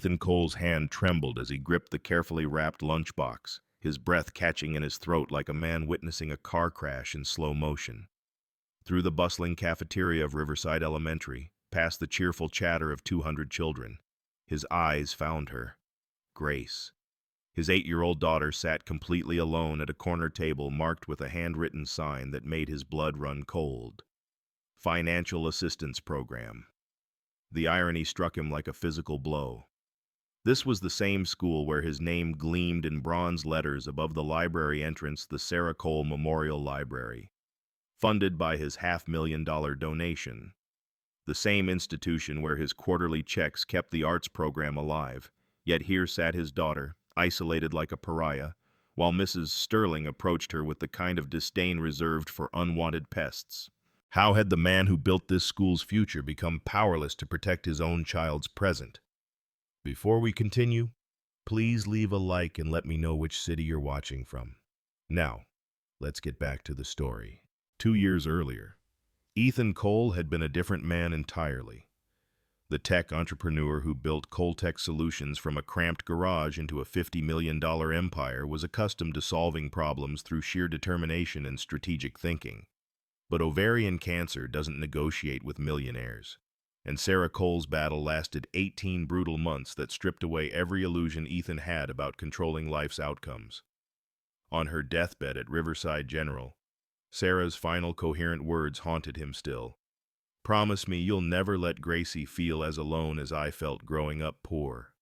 Ethan Cole's hand trembled as he gripped the carefully wrapped lunchbox, his breath catching in his throat like a man witnessing a car crash in slow motion. Through the bustling cafeteria of Riverside Elementary, past the cheerful chatter of 200 children, his eyes found her. Grace. His 8-year-old daughter sat completely alone at a corner table marked with a handwritten sign that made his blood run cold. Financial Assistance Program. The irony struck him like a physical blow. This was the same school where his name gleamed in bronze letters above the library entrance, the Sarah Cole Memorial Library, funded by his $500,000 donation. The same institution where his quarterly checks kept the arts program alive, yet here sat his daughter, isolated like a pariah, while Mrs. Sterling approached her with the kind of disdain reserved for unwanted pests. How had the man who built this school's future become powerless to protect his own child's present? Before we continue, please leave a like and let me know which city you're watching from. Now, let's get back to the story. 2 years earlier, Ethan Cole had been a different man entirely. The tech entrepreneur who built Coltech Solutions from a cramped garage into a $50 million empire was accustomed to solving problems through sheer determination and strategic thinking. But ovarian cancer doesn't negotiate with millionaires, and Sarah Cole's battle lasted 18 brutal months that stripped away every illusion Ethan had about controlling life's outcomes. On her deathbed at Riverside General, Sarah's final coherent words haunted him still. "Promise me you'll never let Gracie feel as alone as I felt growing up poor."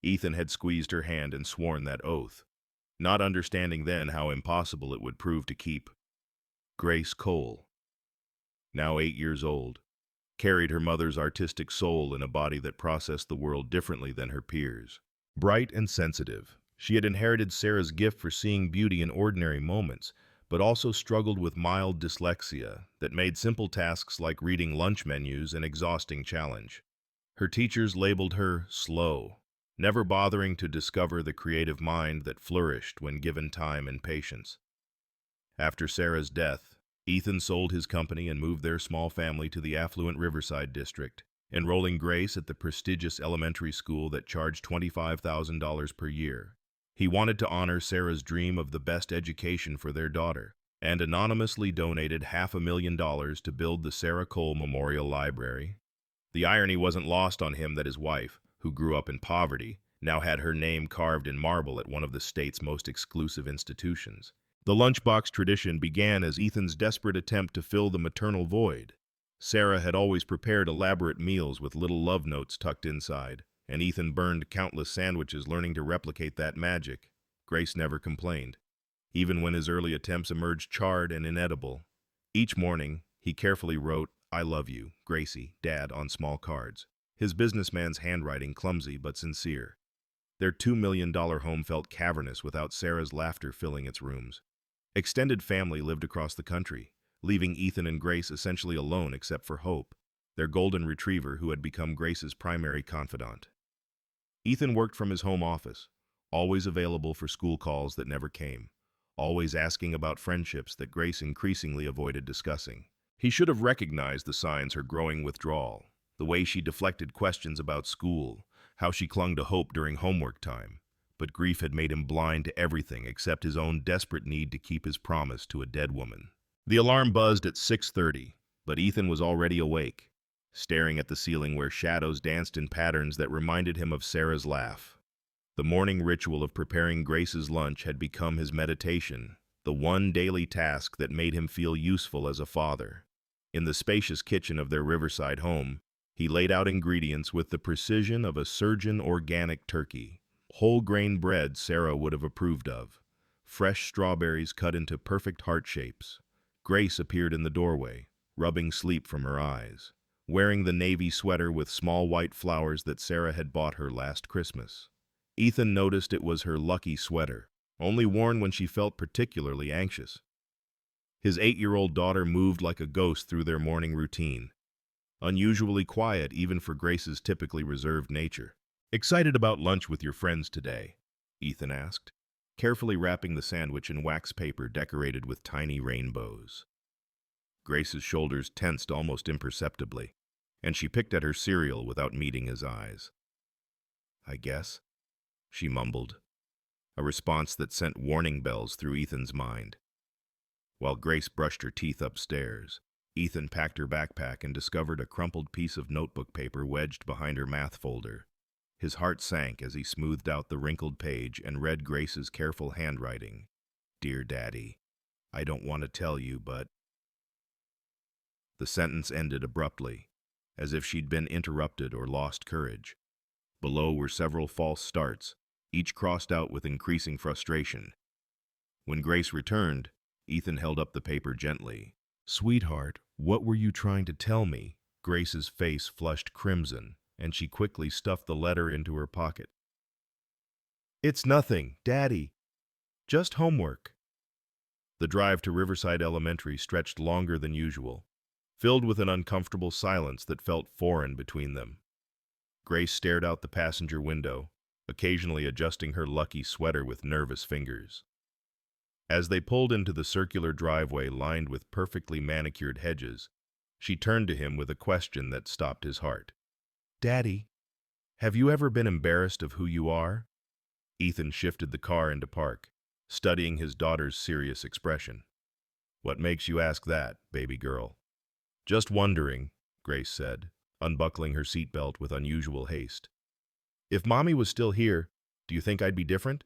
Ethan had squeezed her hand and sworn that oath, not understanding then how impossible it would prove to keep. Grace Cole, now 8 years old, carried her mother's artistic soul in a body that processed the world differently than her peers. Bright and sensitive, she had inherited Sarah's gift for seeing beauty in ordinary moments, but also struggled with mild dyslexia that made simple tasks like reading lunch menus an exhausting challenge. Her teachers labeled her slow, never bothering to discover the creative mind that flourished when given time and patience. After Sarah's death, Ethan sold his company and moved their small family to the affluent Riverside district, enrolling Grace at the prestigious elementary school that charged $25,000 per year. He wanted to honor Sarah's dream of the best education for their daughter, and anonymously donated $500,000 to build the Sarah Cole Memorial Library. The irony wasn't lost on him that his wife, who grew up in poverty, now had her name carved in marble at one of the state's most exclusive institutions. The lunchbox tradition began as Ethan's desperate attempt to fill the maternal void. Sarah had always prepared elaborate meals with little love notes tucked inside, and Ethan burned countless sandwiches learning to replicate that magic. Grace never complained, even when his early attempts emerged charred and inedible. Each morning, he carefully wrote, "I love you, Gracie, Dad," on small cards, his businessman's handwriting clumsy but sincere. Their $2 million home felt cavernous without Sarah's laughter filling its rooms. Extended family lived across the country, leaving Ethan and Grace essentially alone except for Hope, their golden retriever who had become Grace's primary confidant. Ethan worked from his home office, always available for school calls that never came, always asking about friendships that Grace increasingly avoided discussing. He should have recognized the signs: her growing withdrawal, the way she deflected questions about school, how she clung to Hope during homework time. But grief had made him blind to everything except his own desperate need to keep his promise to a dead woman. The alarm buzzed at 6:30, but Ethan was already awake, staring at the ceiling where shadows danced in patterns that reminded him of Sarah's laugh. The morning ritual of preparing Grace's lunch had become his meditation, the one daily task that made him feel useful as a father. In the spacious kitchen of their Riverside home, he laid out ingredients with the precision of a surgeon organic turkey. Whole grain bread Sarah would have approved of, fresh strawberries cut into perfect heart shapes. Grace appeared in the doorway, rubbing sleep from her eyes, wearing the navy sweater with small white flowers that Sarah had bought her last Christmas. Ethan noticed it was her lucky sweater, only worn when she felt particularly anxious. His 8-year-old daughter moved like a ghost through their morning routine, unusually quiet even for Grace's typically reserved nature. "Excited about lunch with your friends today?" Ethan asked, carefully wrapping the sandwich in wax paper decorated with tiny rainbows. Grace's shoulders tensed almost imperceptibly, and she picked at her cereal without meeting his eyes. I guess, she mumbled, a response that sent warning bells through Ethan's mind. While Grace brushed her teeth upstairs, Ethan packed her backpack and discovered a crumpled piece of notebook paper wedged behind her math folder. His heart sank as he smoothed out the wrinkled page and read Grace's careful handwriting. "Dear Daddy, I don't want to tell you, but—" The sentence ended abruptly, as if she'd been interrupted or lost courage. Below were several false starts, each crossed out with increasing frustration. When Grace returned, Ethan held up the paper gently. "Sweetheart, what were you trying to tell me?" Grace's face flushed crimson, and she quickly stuffed the letter into her pocket. "It's nothing, Daddy. Just homework." The drive to Riverside Elementary stretched longer than usual, filled with an uncomfortable silence that felt foreign between them. Grace stared out the passenger window, occasionally adjusting her lucky sweater with nervous fingers. As they pulled into the circular driveway lined with perfectly manicured hedges, she turned to him with a question that stopped his heart. "Daddy, have you ever been embarrassed of who you are?" Ethan shifted the car into park, studying his daughter's serious expression. "What makes you ask that, baby girl?" "Just wondering," Grace said, unbuckling her seatbelt with unusual haste. "If Mommy was still here, do you think I'd be different?"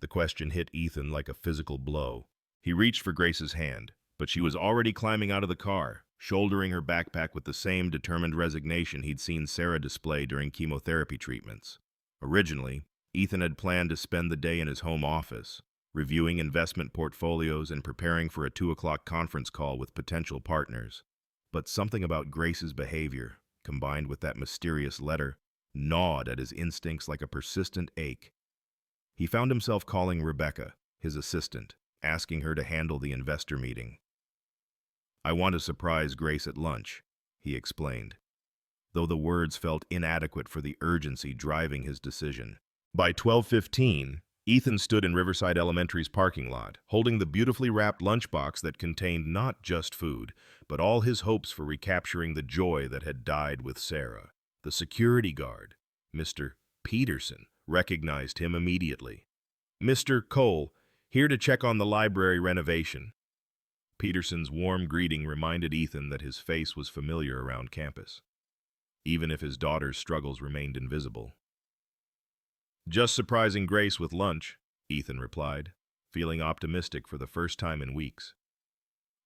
The question hit Ethan like a physical blow. He reached for Grace's hand, but she was already climbing out of the car, shouldering her backpack with the same determined resignation he'd seen Sarah display during chemotherapy treatments. Originally, Ethan had planned to spend the day in his home office, reviewing investment portfolios and preparing for a 2 o'clock conference call with potential partners. But something about Grace's behavior, combined with that mysterious letter, gnawed at his instincts like a persistent ache. He found himself calling Rebecca, his assistant, asking her to handle the investor meeting. "I want to surprise Grace at lunch," he explained, though the words felt inadequate for the urgency driving his decision. By 12:15, Ethan stood in Riverside Elementary's parking lot, holding the beautifully wrapped lunchbox that contained not just food, but all his hopes for recapturing the joy that had died with Sarah. The security guard, Mr. Peterson, recognized him immediately. "Mr. Cole, here to check on the library renovation." Peterson's warm greeting reminded Ethan that his face was familiar around campus, even if his daughter's struggles remained invisible. "Just surprising Grace with lunch," Ethan replied, feeling optimistic for the first time in weeks.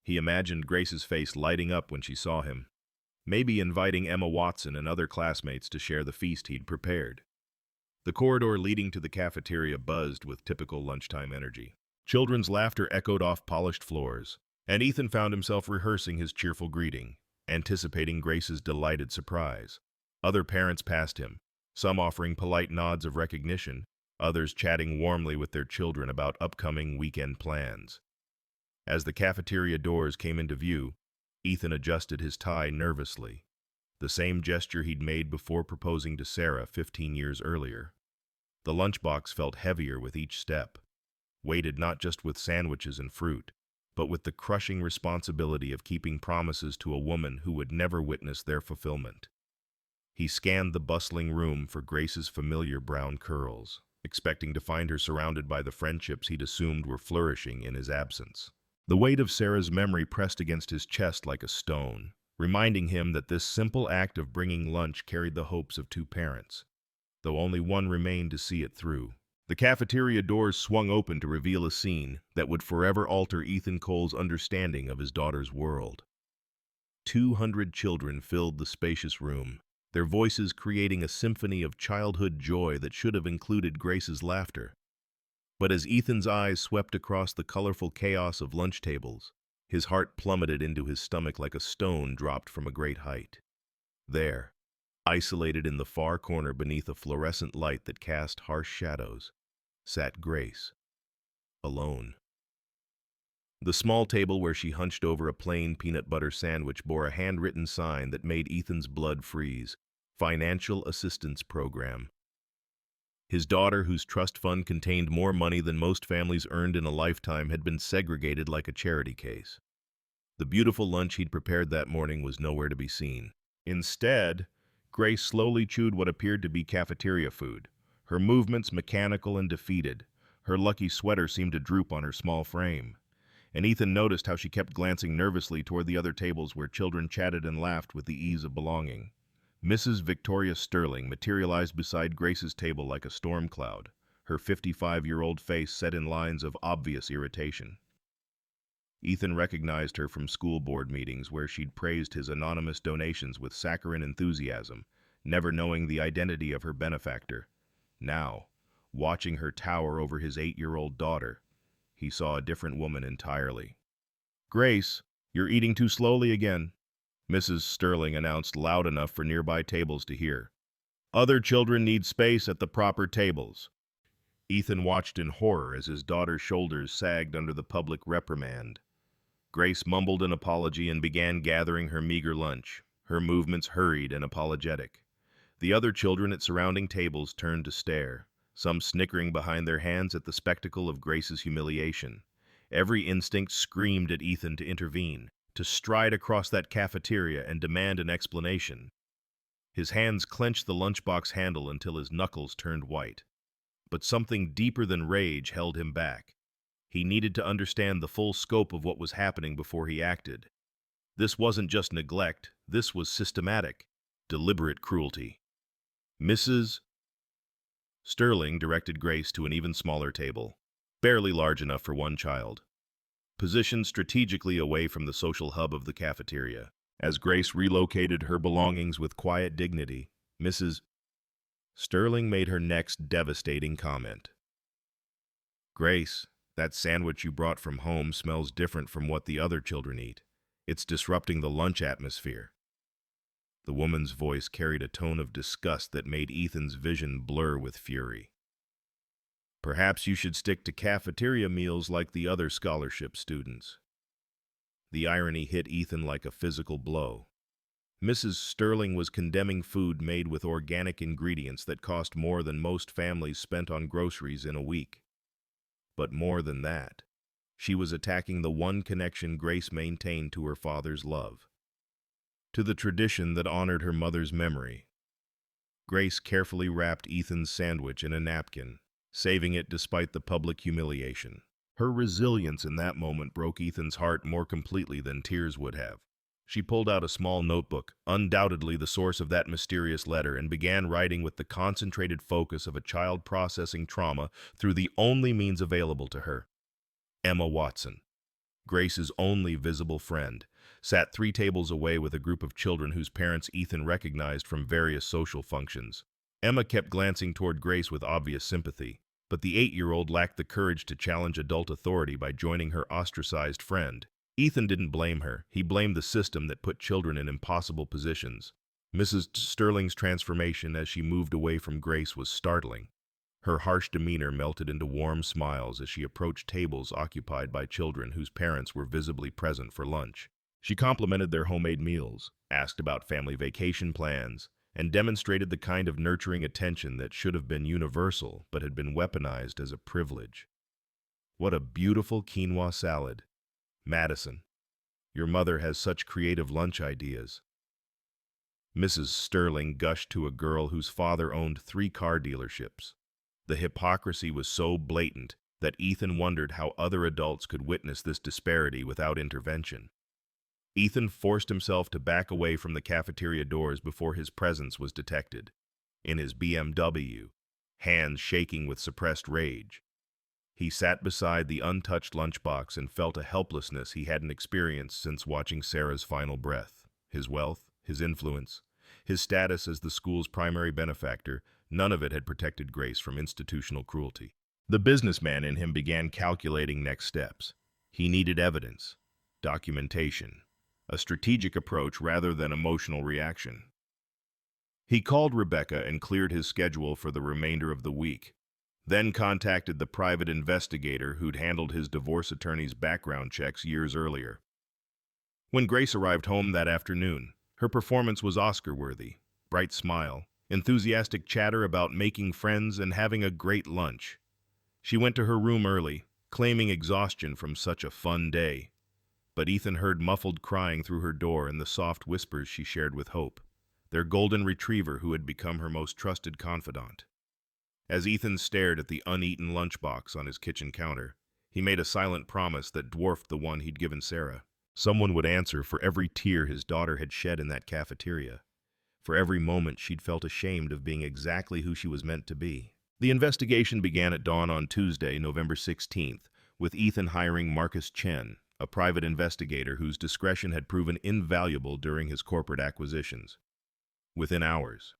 He imagined Grace's face lighting up when she saw him, maybe inviting Emma Watson and other classmates to share the feast he'd prepared. The corridor leading to the cafeteria buzzed with typical lunchtime energy. Children's laughter echoed off polished floors, and Ethan found himself rehearsing his cheerful greeting, anticipating Grace's delighted surprise. Other parents passed him, some offering polite nods of recognition, others chatting warmly with their children about upcoming weekend plans. As the cafeteria doors came into view, Ethan adjusted his tie nervously, the same gesture he'd made before proposing to Sarah 15 years earlier. The lunchbox felt heavier with each step, weighted not just with sandwiches and fruit, but with the crushing responsibility of keeping promises to a woman who would never witness their fulfillment. He scanned the bustling room for Grace's familiar brown curls, expecting to find her surrounded by the friendships he'd assumed were flourishing in his absence. The weight of Sarah's memory pressed against his chest like a stone, reminding him that this simple act of bringing lunch carried the hopes of two parents, though only one remained to see it through. The cafeteria doors swung open to reveal a scene that would forever alter Ethan Cole's understanding of his daughter's world. 200 children filled the spacious room, their voices creating a symphony of childhood joy that should have included Grace's laughter. But as Ethan's eyes swept across the colorful chaos of lunch tables, his heart plummeted into his stomach like a stone dropped from a great height. There, isolated in the far corner beneath a fluorescent light that cast harsh shadows, sat Grace, alone. The small table where she hunched over a plain peanut butter sandwich bore a handwritten sign that made Ethan's blood freeze: Financial Assistance Program. His daughter, whose trust fund contained more money than most families earned in a lifetime, had been segregated like a charity case. The beautiful lunch he'd prepared that morning was nowhere to be seen. Instead, Grace slowly chewed what appeared to be cafeteria food, her movements mechanical and defeated. Her lucky sweater seemed to droop on her small frame, and Ethan noticed how she kept glancing nervously toward the other tables where children chatted and laughed with the ease of belonging. Mrs. Victoria Sterling materialized beside Grace's table like a storm cloud, her 55-year-old face set in lines of obvious irritation. Ethan recognized her from school board meetings where she'd praised his anonymous donations with saccharine enthusiasm, never knowing the identity of her benefactor. Now, watching her tower over his 8-year-old daughter, he saw a different woman entirely. "Grace, you're eating too slowly again," Mrs. Sterling announced loud enough for nearby tables to hear. "Other children need space at the proper tables." Ethan watched in horror as his daughter's shoulders sagged under the public reprimand. Grace mumbled an apology and began gathering her meager lunch, her movements hurried and apologetic. The other children at surrounding tables turned to stare, some snickering behind their hands at the spectacle of Grace's humiliation. Every instinct screamed at Ethan to intervene, to stride across that cafeteria and demand an explanation. His hands clenched the lunchbox handle until his knuckles turned white. But something deeper than rage held him back. He needed to understand the full scope of what was happening before he acted. This wasn't just neglect, this was systematic, deliberate cruelty. Mrs. Sterling directed Grace to an even smaller table, barely large enough for one child, positioned strategically away from the social hub of the cafeteria. As Grace relocated her belongings with quiet dignity, Mrs. Sterling made her next devastating comment. "Grace, that sandwich you brought from home smells different from what the other children eat. It's disrupting the lunch atmosphere." The woman's voice carried a tone of disgust that made Ethan's vision blur with fury. "Perhaps you should stick to cafeteria meals like the other scholarship students." The irony hit Ethan like a physical blow. Mrs. Sterling was condemning food made with organic ingredients that cost more than most families spent on groceries in a week. But more than that, she was attacking the one connection Grace maintained to her father's love, to the tradition that honored her mother's memory. Grace carefully wrapped Ethan's sandwich in a napkin, saving it despite the public humiliation. Her resilience in that moment broke Ethan's heart more completely than tears would have. She pulled out a small notebook, undoubtedly the source of that mysterious letter, and began writing with the concentrated focus of a child processing trauma through the only means available to her. Emma Watson, Grace's only visible friend, sat 3 tables away with a group of children whose parents Ethan recognized from various social functions. Emma kept glancing toward Grace with obvious sympathy, but the 8-year-old lacked the courage to challenge adult authority by joining her ostracized friend. Ethan didn't blame her. He blamed the system that put children in impossible positions. Mrs. Sterling's transformation as she moved away from Grace was startling. Her harsh demeanor melted into warm smiles as she approached tables occupied by children whose parents were visibly present for lunch. She complimented their homemade meals, asked about family vacation plans, and demonstrated the kind of nurturing attention that should have been universal but had been weaponized as a privilege. "What a beautiful quinoa salad. Madison, your mother has such creative lunch ideas." Mrs. Sterling gushed to a girl whose father owned 3 car dealerships. The hypocrisy was so blatant that Ethan wondered how other adults could witness this disparity without intervention. Ethan forced himself to back away from the cafeteria doors before his presence was detected. In his BMW, hands shaking with suppressed rage, he sat beside the untouched lunchbox and felt a helplessness he hadn't experienced since watching Sarah's final breath. His wealth, his influence, his status as the school's primary benefactor, none of it had protected Grace from institutional cruelty. The businessman in him began calculating next steps. He needed evidence, documentation, a strategic approach rather than emotional reaction. He called Rebecca and cleared his schedule for the remainder of the week, then contacted the private investigator who'd handled his divorce attorney's background checks years earlier. When Grace arrived home that afternoon, her performance was Oscar-worthy. Bright smile, enthusiastic chatter about making friends and having a great lunch. She went to her room early, claiming exhaustion from such a fun day. But Ethan heard muffled crying through her door and the soft whispers she shared with Hope. their golden retriever who had become her most trusted confidant. As Ethan stared at the uneaten lunchbox on his kitchen counter, he made a silent promise that dwarfed the one he'd given Sarah. Someone would answer for every tear his daughter had shed in that cafeteria, for every moment she'd felt ashamed of being exactly who she was meant to be. The investigation began at dawn on Tuesday, November 16th, with Ethan hiring Marcus Chen, a private investigator whose discretion had proven invaluable during his corporate acquisitions. Within hours,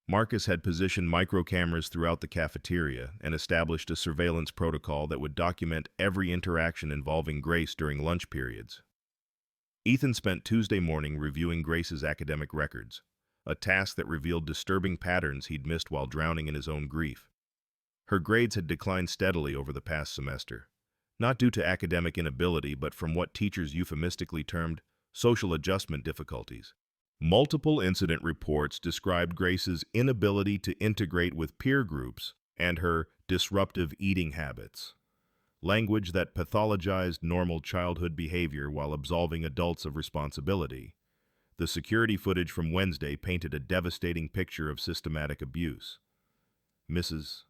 Marcus had positioned microcameras throughout the cafeteria and established a surveillance protocol that would document every interaction involving Grace during lunch periods. Ethan spent Tuesday morning reviewing Grace's academic records, a task that revealed disturbing patterns he'd missed while drowning in his own grief. Her grades had declined steadily over the past semester, not due to academic inability but from what teachers euphemistically termed social adjustment difficulties. Multiple incident reports described Grace's inability to integrate with peer groups and her disruptive eating habits, language that pathologized normal childhood behavior while absolving adults of responsibility. The security footage from Wednesday painted a devastating picture of systematic abuse. Mrs.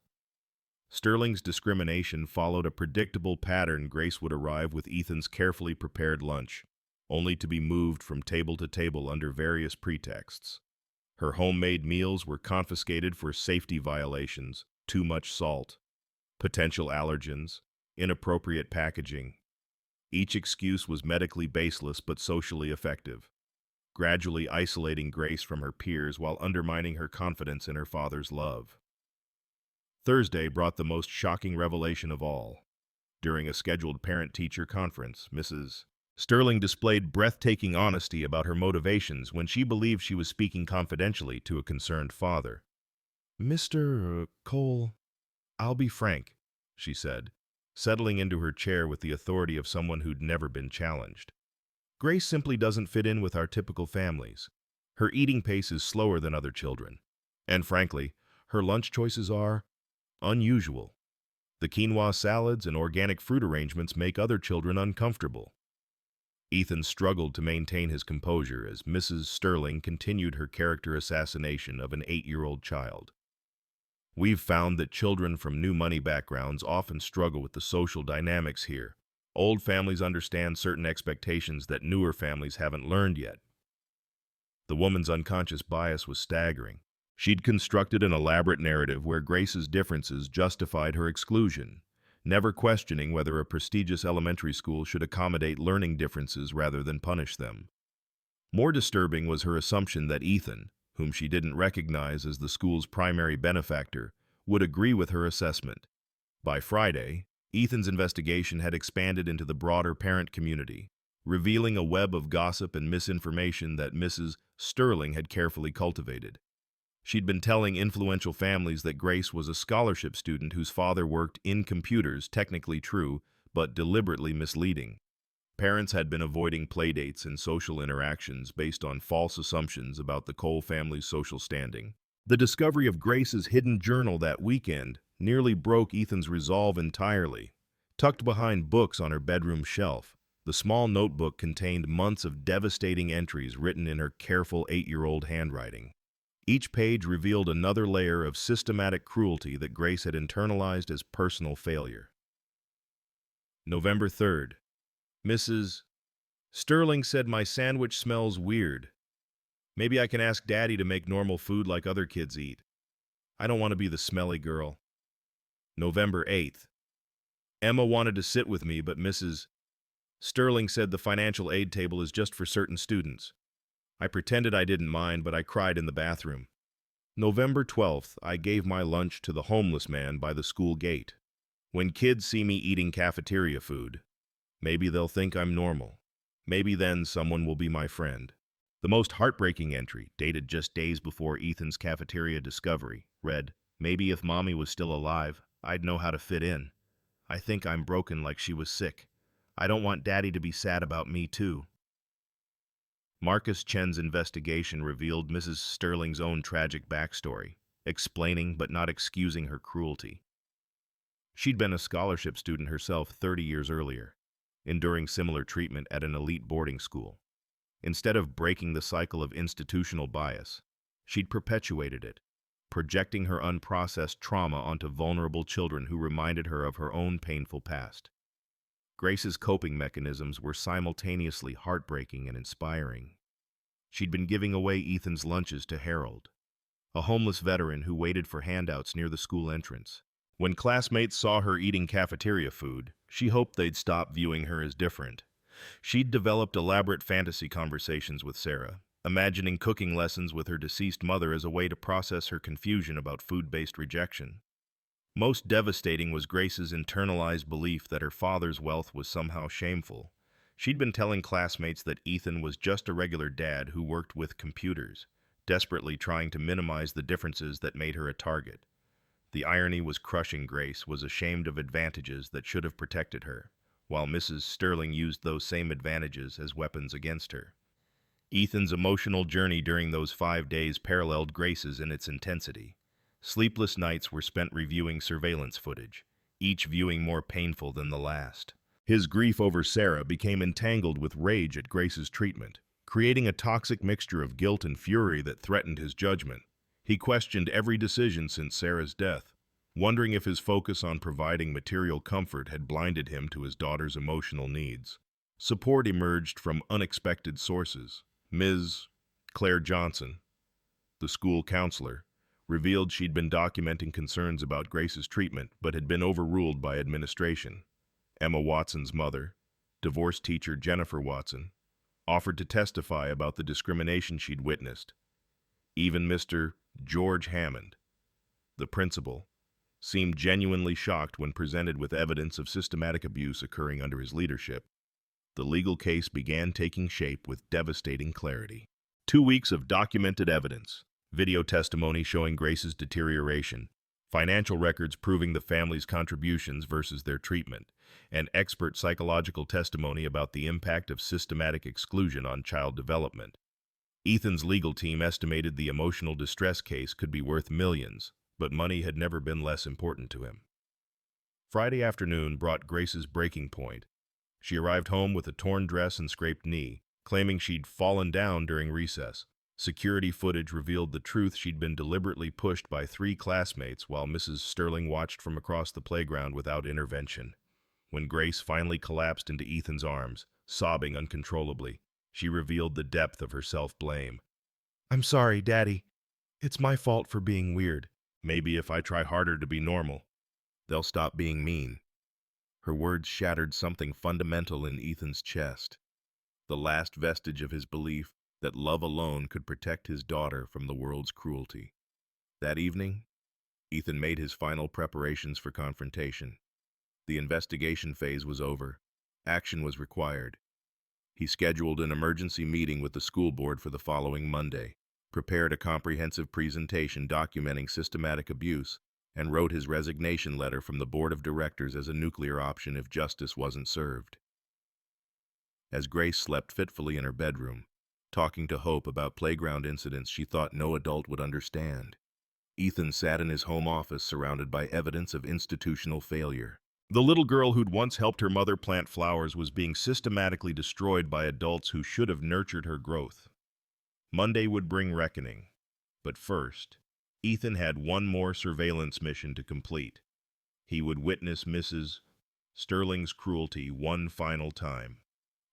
Sterling's discrimination followed a predictable pattern. Grace would arrive with Ethan's carefully prepared lunch, only to be moved from table to table under various pretexts. Her homemade meals were confiscated for safety violations, too much salt, potential allergens, inappropriate packaging. Each excuse was medically baseless but socially effective, gradually isolating Grace from her peers while undermining her confidence in her father's love. Thursday brought the most shocking revelation of all. During a scheduled parent-teacher conference, Mrs. Sterling displayed breathtaking honesty about her motivations when she believed she was speaking confidentially to a concerned father. "Mr. Cole, I'll be frank," she said, settling into her chair with the authority of someone who'd never been challenged. "Grace simply doesn't fit in with our typical families. Her eating pace is slower than other children. And frankly, her lunch choices are unusual. The quinoa salads and organic fruit arrangements make other children uncomfortable." Ethan struggled to maintain his composure as Mrs. Sterling continued her character assassination of an 8-year-old child. "We've found that children from new money backgrounds often struggle with the social dynamics here. Old families understand certain expectations that newer families haven't learned yet." The woman's unconscious bias was staggering. She'd constructed an elaborate narrative where Grace's differences justified her exclusion, never questioning whether a prestigious elementary school should accommodate learning differences rather than punish them. More disturbing was her assumption that Ethan, whom she didn't recognize as the school's primary benefactor, would agree with her assessment. By Friday, Ethan's investigation had expanded into the broader parent community, revealing a web of gossip and misinformation that Mrs. Sterling had carefully cultivated. She'd been telling influential families that Grace was a scholarship student whose father worked in computers, technically true, but deliberately misleading. Parents had been avoiding playdates and social interactions based on false assumptions about the Cole family's social standing. The discovery of Grace's hidden journal that weekend nearly broke Ethan's resolve entirely. Tucked behind books on her bedroom shelf, the small notebook contained months of devastating entries written in her careful 8-year-old handwriting. Each page revealed another layer of systematic cruelty that Grace had internalized as personal failure. November 3rd. Mrs. Sterling said my sandwich smells weird. Maybe I can ask Daddy to make normal food like other kids eat. I don't want to be the smelly girl. November 8th. Emma wanted to sit with me, but Mrs. Sterling said the financial aid table is just for certain students. I pretended I didn't mind, but I cried in the bathroom. November 12th, I gave my lunch to the homeless man by the school gate. When kids see me eating cafeteria food, maybe they'll think I'm normal. Maybe then someone will be my friend. The most heartbreaking entry, dated just days before Ethan's cafeteria discovery, read, "Maybe if Mommy was still alive, I'd know how to fit in. I think I'm broken like she was sick. I don't want Daddy to be sad about me too." Marcus Chen's investigation revealed Mrs. Sterling's own tragic backstory, explaining but not excusing her cruelty. She'd been a scholarship student herself 30 years earlier, enduring similar treatment at an elite boarding school. Instead of breaking the cycle of institutional bias, she'd perpetuated it, projecting her unprocessed trauma onto vulnerable children who reminded her of her own painful past. Grace's coping mechanisms were simultaneously heartbreaking and inspiring. She'd been giving away Ethan's lunches to Harold, a homeless veteran who waited for handouts near the school entrance. When classmates saw her eating cafeteria food, she hoped they'd stop viewing her as different. She'd developed elaborate fantasy conversations with Sarah, imagining cooking lessons with her deceased mother as a way to process her confusion about food-based rejection. Most devastating was Grace's internalized belief that her father's wealth was somehow shameful. She'd been telling classmates that Ethan was just a regular dad who worked with computers, desperately trying to minimize the differences that made her a target. The irony was crushing. Grace was ashamed of advantages that should have protected her, while Mrs. Sterling used those same advantages as weapons against her. Ethan's emotional journey during those 5 days paralleled Grace's in its intensity. Sleepless nights were spent reviewing surveillance footage, each viewing more painful than the last. His grief over Sarah became entangled with rage at Grace's treatment, creating a toxic mixture of guilt and fury that threatened his judgment. He questioned every decision since Sarah's death, wondering if his focus on providing material comfort had blinded him to his daughter's emotional needs. Support emerged from unexpected sources. Ms. Claire Johnson, the school counselor, revealed she'd been documenting concerns about Grace's treatment but had been overruled by administration. Emma Watson's mother, divorced teacher Jennifer Watson, offered to testify about the discrimination she'd witnessed. Even Mr. George Hammond, the principal, seemed genuinely shocked when presented with evidence of systematic abuse occurring under his leadership. The legal case began taking shape with devastating clarity. 2 weeks of documented evidence, video testimony showing Grace's deterioration, financial records proving the family's contributions versus their treatment, and expert psychological testimony about the impact of systematic exclusion on child development. Ethan's legal team estimated the emotional distress case could be worth millions, but money had never been less important to him. Friday afternoon brought Grace's breaking point. She arrived home with a torn dress and scraped knee, claiming she'd fallen down during recess. Security footage revealed the truth. She'd been deliberately pushed by 3 classmates while Mrs. Sterling watched from across the playground without intervention. When Grace finally collapsed into Ethan's arms, sobbing uncontrollably, she revealed the depth of her self-blame. "I'm sorry, Daddy. It's my fault for being weird. Maybe if I try harder to be normal, they'll stop being mean." Her words shattered something fundamental in Ethan's chest, the last vestige of his belief that love alone could protect his daughter from the world's cruelty. That evening, Ethan made his final preparations for confrontation. The investigation phase was over. Action was required. He scheduled an emergency meeting with the school board for the following Monday, prepared a comprehensive presentation documenting systematic abuse, and wrote his resignation letter from the board of directors as a nuclear option if justice wasn't served. As Grace slept fitfully in her bedroom, talking to Hope about playground incidents she thought no adult would understand, Ethan sat in his home office surrounded by evidence of institutional failure. The little girl who'd once helped her mother plant flowers was being systematically destroyed by adults who should have nurtured her growth. Monday would bring reckoning. But first, Ethan had one more surveillance mission to complete. He would witness Mrs. Sterling's cruelty one final time,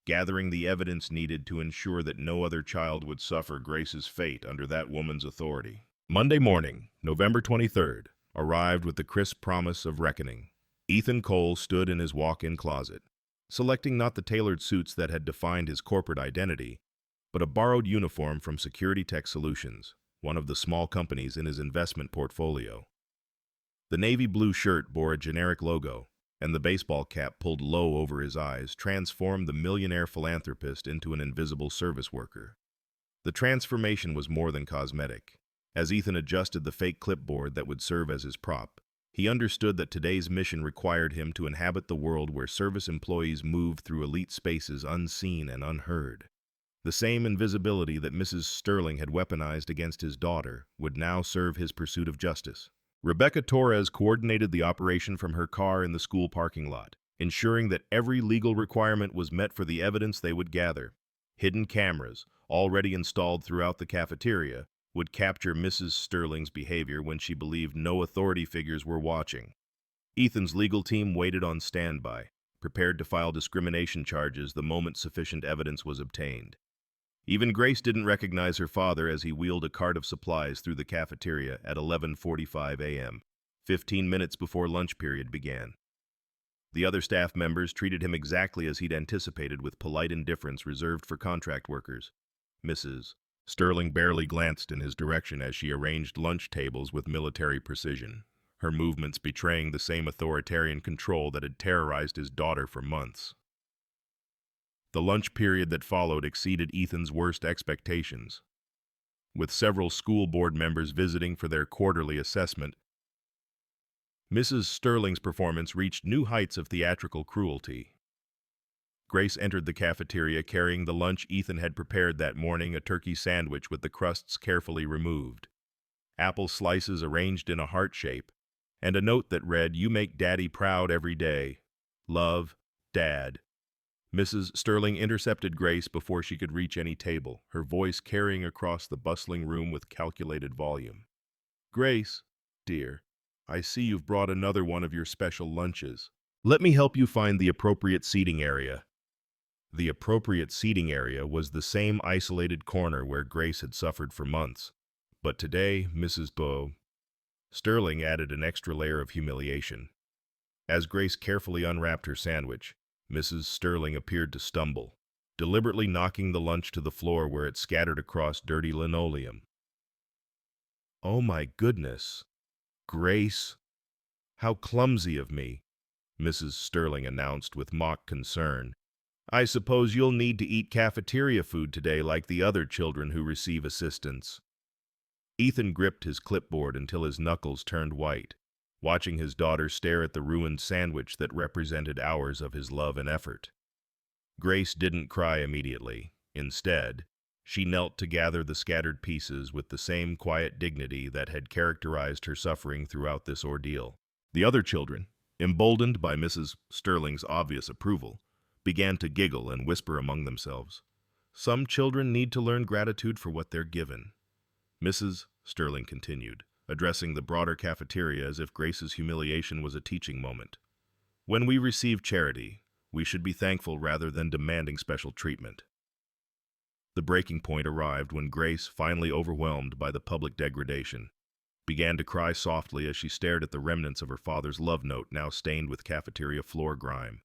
gathering the evidence needed to ensure that no other child would suffer Grace's fate under that woman's authority. Monday morning, November 23rd, arrived with the crisp promise of reckoning. Ethan Cole stood in his walk-in closet, selecting not the tailored suits that had defined his corporate identity, but a borrowed uniform from Security Tech Solutions, one of the small companies in his investment portfolio. The navy blue shirt bore a generic logo, and the baseball cap pulled low over his eyes transformed the millionaire philanthropist into an invisible service worker. The transformation was more than cosmetic. As Ethan adjusted the fake clipboard that would serve as his prop, he understood that today's mission required him to inhabit the world where service employees moved through elite spaces unseen and unheard. The same invisibility that Mrs. Sterling had weaponized against his daughter would now serve his pursuit of justice. Rebecca Torres coordinated the operation from her car in the school parking lot, ensuring that every legal requirement was met for the evidence they would gather. Hidden cameras, already installed throughout the cafeteria, would capture Mrs. Sterling's behavior when she believed no authority figures were watching. Ethan's legal team waited on standby, prepared to file discrimination charges the moment sufficient evidence was obtained. Even Grace didn't recognize her father as he wheeled a cart of supplies through the cafeteria at 11:45 a.m., 15 minutes before lunch period began. The other staff members treated him exactly as he'd anticipated, with polite indifference reserved for contract workers. Mrs. Sterling barely glanced in his direction as she arranged lunch tables with military precision, her movements betraying the same authoritarian control that had terrorized his daughter for months. The lunch period that followed exceeded Ethan's worst expectations. With several school board members visiting for their quarterly assessment, Mrs. Sterling's performance reached new heights of theatrical cruelty. Grace entered the cafeteria carrying the lunch Ethan had prepared that morning, a turkey sandwich with the crusts carefully removed, apple slices arranged in a heart shape, and a note that read, "You make Daddy proud every day. Love, Dad." Mrs. Sterling intercepted Grace before she could reach any table, her voice carrying across the bustling room with calculated volume. "Grace, dear, I see you've brought another one of your special lunches. Let me help you find the appropriate seating area." The appropriate seating area was the same isolated corner where Grace had suffered for months. But today, Mrs. Sterling added an extra layer of humiliation. As Grace carefully unwrapped her sandwich, Mrs. Sterling appeared to stumble, deliberately knocking the lunch to the floor where it scattered across dirty linoleum. "Oh my goodness, Grace, how clumsy of me," Mrs. Sterling announced with mock concern. "I suppose you'll need to eat cafeteria food today like the other children who receive assistance." Ethan gripped his clipboard until his knuckles turned white, watching his daughter stare at the ruined sandwich that represented hours of his love and effort. Grace didn't cry immediately. Instead, she knelt to gather the scattered pieces with the same quiet dignity that had characterized her suffering throughout this ordeal. The other children, emboldened by Mrs. Sterling's obvious approval, began to giggle and whisper among themselves. "Some children need to learn gratitude for what they're given," Mrs. Sterling continued, addressing the broader cafeteria as if Grace's humiliation was a teaching moment. "When we receive charity, we should be thankful rather than demanding special treatment." The breaking point arrived when Grace, finally overwhelmed by the public degradation, began to cry softly as she stared at the remnants of her father's love note now stained with cafeteria floor grime.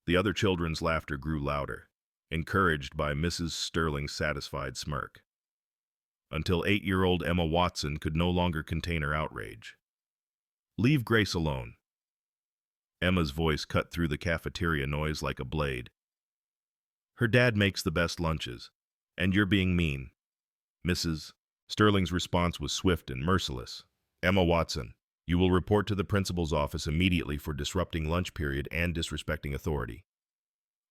The other children's laughter grew louder, encouraged by Mrs. Sterling's satisfied smirk, until 8-year-old Emma Watson could no longer contain her outrage. "Leave Grace alone." Emma's voice cut through the cafeteria noise like a blade. "Her dad makes the best lunches, and you're being mean." Mrs. Sterling's response was swift and merciless. "Emma Watson, you will report to the principal's office immediately for disrupting lunch period and disrespecting authority."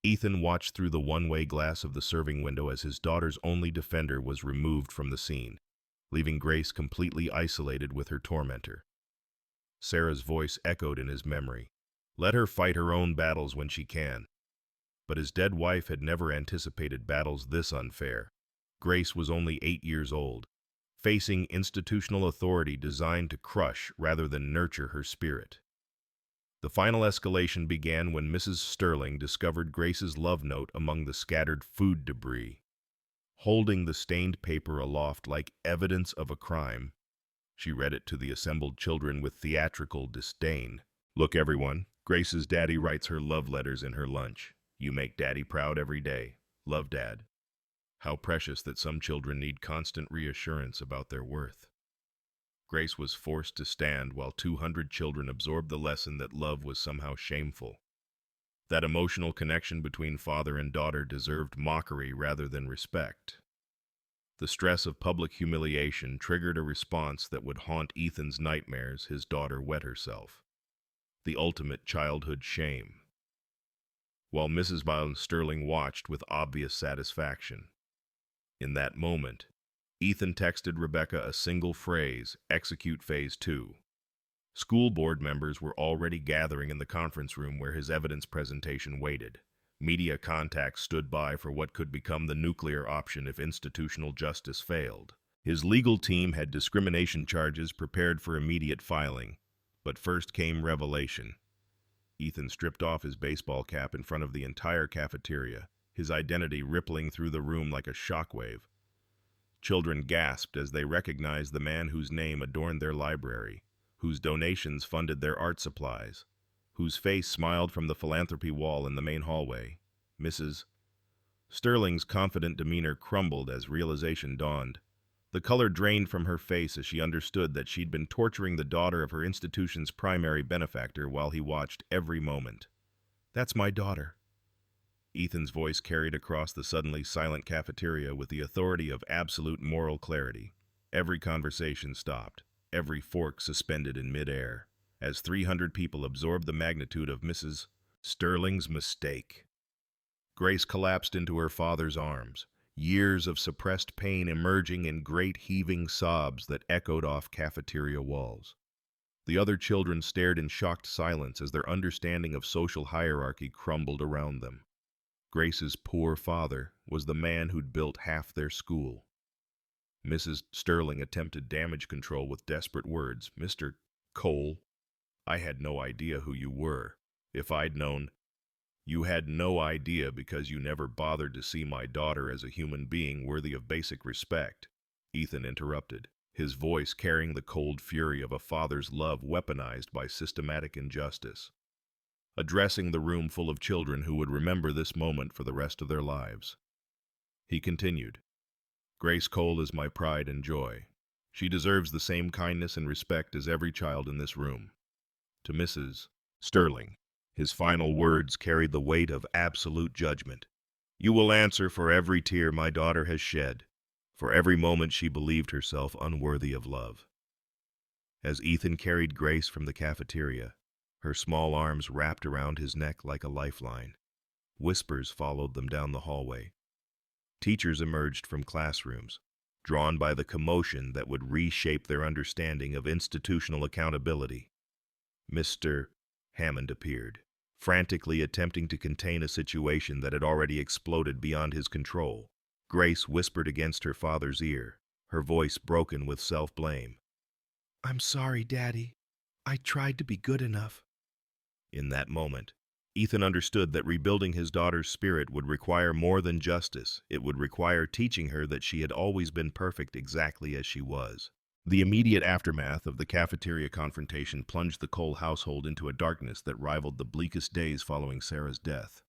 Ethan watched through the one-way glass of the serving window as his daughter's only defender was removed from the scene, leaving Grace completely isolated with her tormentor. Sarah's voice echoed in his memory. Let her fight her own battles when she can. But his dead wife had never anticipated battles this unfair. Grace was only 8 years old, facing institutional authority designed to crush rather than nurture her spirit. The final escalation began when Mrs. Sterling discovered Grace's love note among the scattered food debris. Holding the stained paper aloft like evidence of a crime, she read it to the assembled children with theatrical disdain. "Look, everyone, Grace's daddy writes her love letters in her lunch. You make Daddy proud every day. Love, Dad." How precious that some children need constant reassurance about their worth. Grace was forced to stand while 200 children absorbed the lesson that love was somehow shameful. That emotional connection between father and daughter deserved mockery rather than respect. The stress of public humiliation triggered a response that would haunt Ethan's nightmares. His daughter wet herself. The ultimate childhood shame. While Mrs. Sterling watched with obvious satisfaction. In that moment, Ethan texted Rebecca a single phrase, "Execute Phase 2." School board members were already gathering in the conference room where his evidence presentation waited. Media contacts stood by for what could become the nuclear option if institutional justice failed. His legal team had discrimination charges prepared for immediate filing, but first came revelation. Ethan stripped off his baseball cap in front of the entire cafeteria, his identity rippling through the room like a shockwave. Children gasped as they recognized the man whose name adorned their library, whose donations funded their art supplies, whose face smiled from the philanthropy wall in the main hallway. Mrs. Sterling's confident demeanor crumbled as realization dawned. The color drained from her face as she understood that she'd been torturing the daughter of her institution's primary benefactor while he watched every moment. "That's my daughter." Ethan's voice carried across the suddenly silent cafeteria with the authority of absolute moral clarity. Every conversation stopped, every fork suspended in midair, as 300 people absorbed the magnitude of Mrs. Sterling's mistake. Grace collapsed into her father's arms, years of suppressed pain emerging in great heaving sobs that echoed off cafeteria walls. The other children stared in shocked silence as their understanding of social hierarchy crumbled around them. Grace's poor father was the man who'd built half their school. Mrs. Sterling attempted damage control with desperate words. "Mr. Cole, I had no idea who you were. If I'd known—" "You had no idea because you never bothered to see my daughter as a human being worthy of basic respect," Ethan interrupted, his voice carrying the cold fury of a father's love weaponized by systematic injustice, addressing the room full of children who would remember this moment for the rest of their lives. He continued, "Grace Cole is my pride and joy. She deserves the same kindness and respect as every child in this room." To Mrs. Sterling, his final words carried the weight of absolute judgment. "You will answer for every tear my daughter has shed, for every moment she believed herself unworthy of love." As Ethan carried Grace from the cafeteria, her small arms wrapped around his neck like a lifeline, whispers followed them down the hallway. Teachers emerged from classrooms, drawn by the commotion that would reshape their understanding of institutional accountability. Mr. Hammond appeared, frantically attempting to contain a situation that had already exploded beyond his control. Grace whispered against her father's ear, her voice broken with self-blame. "I'm sorry, Daddy. I tried to be good enough." In that moment, Ethan understood that rebuilding his daughter's spirit would require more than justice. It would require teaching her that she had always been perfect exactly as she was. The immediate aftermath of the cafeteria confrontation plunged the Cole household into a darkness that rivaled the bleakest days following Sarah's death.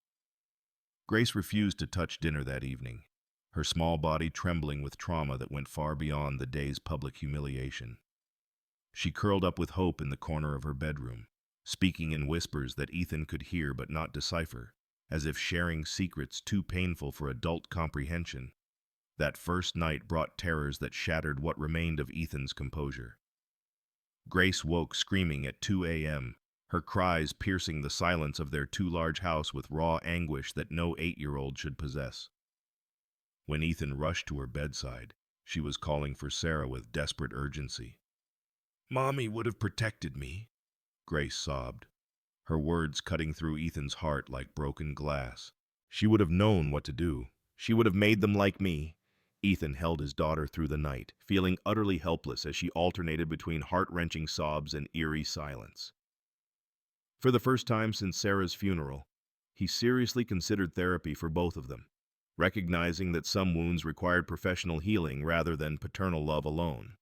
Grace refused to touch dinner that evening, her small body trembling with trauma that went far beyond the day's public humiliation. She curled up with hope in the corner of her bedroom, speaking in whispers that Ethan could hear but not decipher, as if sharing secrets too painful for adult comprehension. That first night brought terrors that shattered what remained of Ethan's composure. Grace woke screaming at 2 a.m., her cries piercing the silence of their too-large house with raw anguish that no 8-year-old should possess. When Ethan rushed to her bedside, she was calling for Sarah with desperate urgency. "Mommy would have protected me," Grace sobbed, her words cutting through Ethan's heart like broken glass. "She would have known what to do. She would have made them like me." Ethan held his daughter through the night, feeling utterly helpless as she alternated between heart-wrenching sobs and eerie silence. For the first time since Sarah's funeral, he seriously considered therapy for both of them, recognizing that some wounds required professional healing rather than paternal love alone.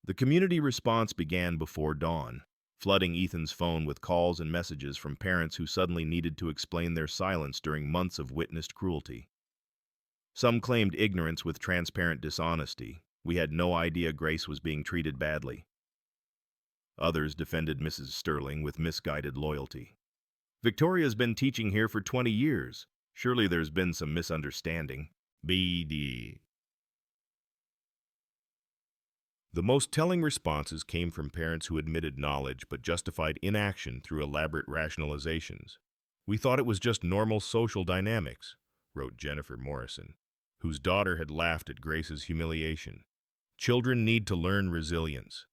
The community response began before dawn, flooding Ethan's phone with calls and messages from parents who suddenly needed to explain their silence during months of witnessed cruelty. Some claimed ignorance with transparent dishonesty. "We had no idea Grace was being treated badly." Others defended Mrs. Sterling with misguided loyalty. "Victoria's been teaching here for 20 years. Surely there's been some misunderstanding." BD. The most telling responses came from parents who admitted knowledge but justified inaction through elaborate rationalizations. "We thought it was just normal social dynamics," wrote Jennifer Morrison, whose daughter had laughed at Grace's humiliation. "Children need to learn resilience."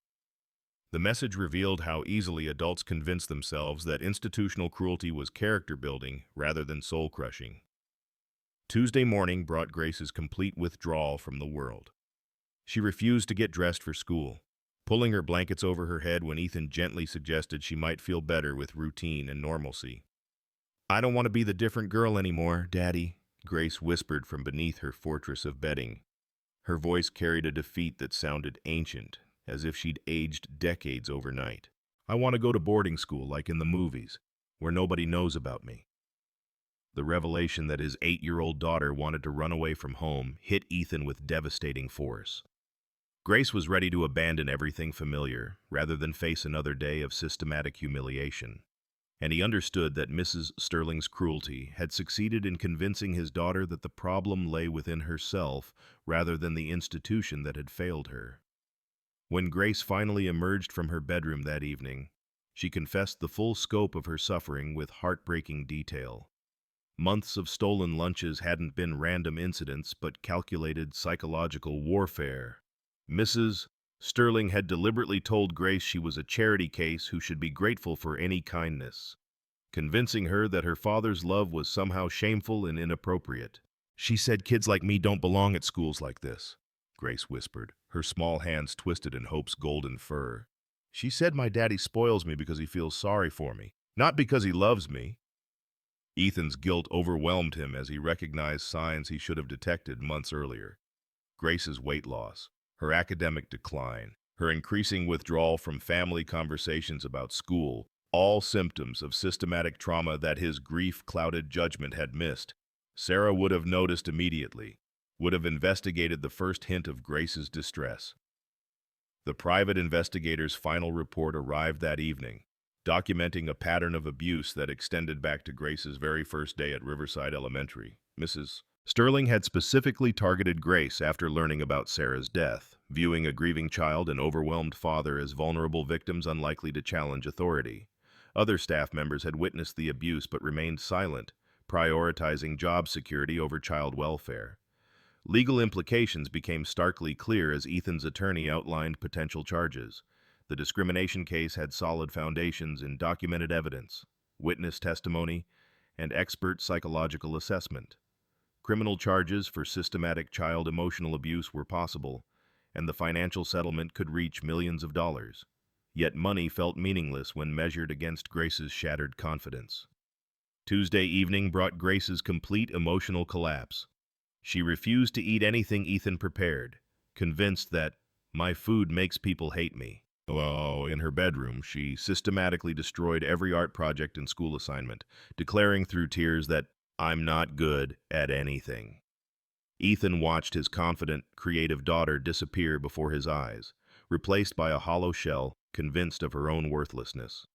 The message revealed how easily adults convinced themselves that institutional cruelty was character-building rather than soul-crushing. Tuesday morning brought Grace's complete withdrawal from the world. She refused to get dressed for school, pulling her blankets over her head when Ethan gently suggested she might feel better with routine and normalcy. "I don't want to be the different girl anymore, Daddy," Grace whispered from beneath her fortress of bedding. Her voice carried a defeat that sounded ancient, as if she'd aged decades overnight. "I want to go to boarding school like in the movies, where nobody knows about me." The revelation that his 8-year-old daughter wanted to run away from home hit Ethan with devastating force. Grace was ready to abandon everything familiar, rather than face another day of systematic humiliation. And he understood that Mrs. Sterling's cruelty had succeeded in convincing his daughter that the problem lay within herself rather than the institution that had failed her. When Grace finally emerged from her bedroom that evening, she confessed the full scope of her suffering with heartbreaking detail. Months of stolen lunches hadn't been random incidents but calculated psychological warfare. Mrs. Sterling had deliberately told Grace she was a charity case who should be grateful for any kindness, convincing her that her father's love was somehow shameful and inappropriate. "She said kids like me don't belong at schools like this," Grace whispered, her small hands twisted in Hope's golden fur. "She said my daddy spoils me because he feels sorry for me, not because he loves me." Ethan's guilt overwhelmed him as he recognized signs he should have detected months earlier. Grace's weight loss, her academic decline, her increasing withdrawal from family conversations about school, all symptoms of systematic trauma that his grief-clouded judgment had missed. Sarah would have noticed immediately, would have investigated the first hint of Grace's distress. The private investigator's final report arrived that evening, documenting a pattern of abuse that extended back to Grace's very first day at Riverside Elementary. Mrs. Sterling had specifically targeted Grace after learning about Sarah's death, viewing a grieving child and overwhelmed father as vulnerable victims unlikely to challenge authority. Other staff members had witnessed the abuse but remained silent, prioritizing job security over child welfare. Legal implications became starkly clear as Ethan's attorney outlined potential charges. The discrimination case had solid foundations in documented evidence, witness testimony, and expert psychological assessment. Criminal charges for systematic child emotional abuse were possible, and the financial settlement could reach millions of dollars. Yet money felt meaningless when measured against Grace's shattered confidence. Tuesday evening brought Grace's complete emotional collapse. She refused to eat anything Ethan prepared, convinced that "my food makes people hate me." In her bedroom, she systematically destroyed every art project and school assignment, declaring through tears that "I'm not good at anything." Ethan watched his confident, creative daughter disappear before his eyes, replaced by a hollow shell, convinced of her own worthlessness.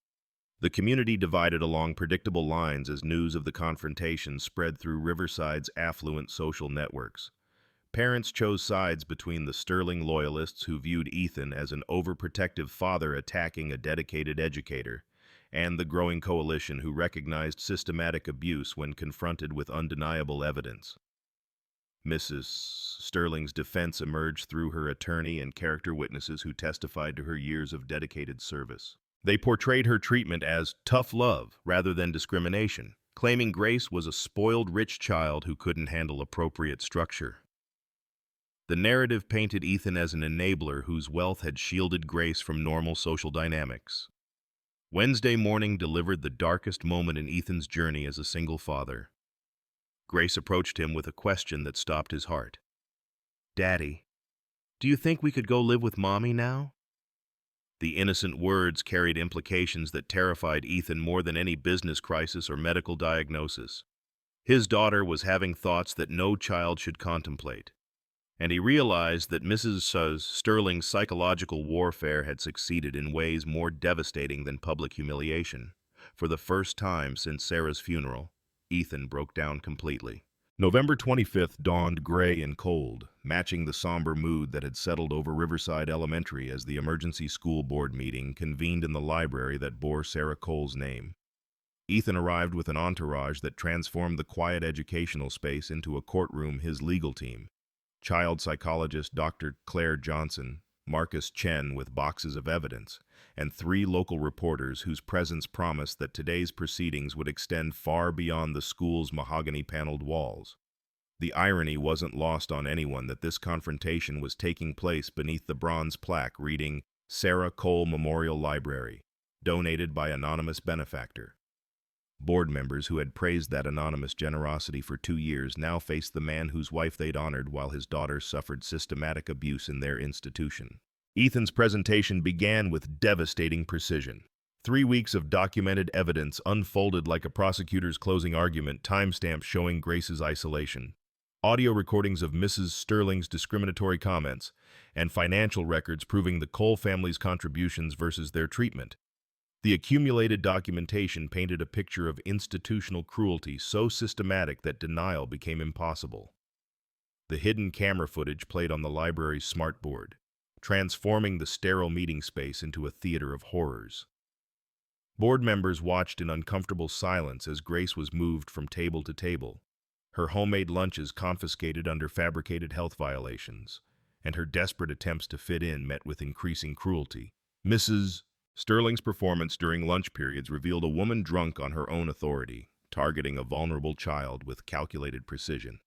The community divided along predictable lines as news of the confrontation spread through Riverside's affluent social networks. Parents chose sides between the Sterling loyalists who viewed Ethan as an overprotective father attacking a dedicated educator, and the growing coalition who recognized systematic abuse when confronted with undeniable evidence. Mrs. Sterling's defense emerged through her attorney and character witnesses who testified to her years of dedicated service. They portrayed her treatment as tough love rather than discrimination, claiming Grace was a spoiled rich child who couldn't handle appropriate structure. The narrative painted Ethan as an enabler whose wealth had shielded Grace from normal social dynamics. Wednesday morning delivered the darkest moment in Ethan's journey as a single father. Grace approached him with a question that stopped his heart. "Daddy, do you think we could go live with Mommy now?" The innocent words carried implications that terrified Ethan more than any business crisis or medical diagnosis. His daughter was having thoughts that no child should contemplate, and he realized that Mrs. Sterling's psychological warfare had succeeded in ways more devastating than public humiliation. For the first time since Sarah's funeral, Ethan broke down completely. November 25th dawned gray and cold, matching the somber mood that had settled over Riverside Elementary as the emergency school board meeting convened in the library that bore Sarah Cole's name. Ethan arrived with an entourage that transformed the quiet educational space into a courtroom his legal team. Child psychologist Dr. Claire Johnson, Marcus Chen with boxes of evidence, and 3 local reporters whose presence promised that today's proceedings would extend far beyond the school's mahogany-paneled walls. The irony wasn't lost on anyone that this confrontation was taking place beneath the bronze plaque reading Sarah Cole Memorial Library, donated by anonymous benefactor. Board members who had praised that anonymous generosity for 2 years now faced the man whose wife they'd honored while his daughter suffered systematic abuse in their institution. Ethan's presentation began with devastating precision. 3 weeks of documented evidence unfolded like a prosecutor's closing argument, timestamps showing Grace's isolation, audio recordings of Mrs. Sterling's discriminatory comments, and financial records proving the Cole family's contributions versus their treatment. The accumulated documentation painted a picture of institutional cruelty so systematic that denial became impossible. The hidden camera footage played on the library's smartboard, transforming the sterile meeting space into a theater of horrors. Board members watched in uncomfortable silence as Grace was moved from table to table, her homemade lunches confiscated under fabricated health violations, and her desperate attempts to fit in met with increasing cruelty. Mrs. Sterling's performance during lunch periods revealed a woman drunk on her own authority, targeting a vulnerable child with calculated precision.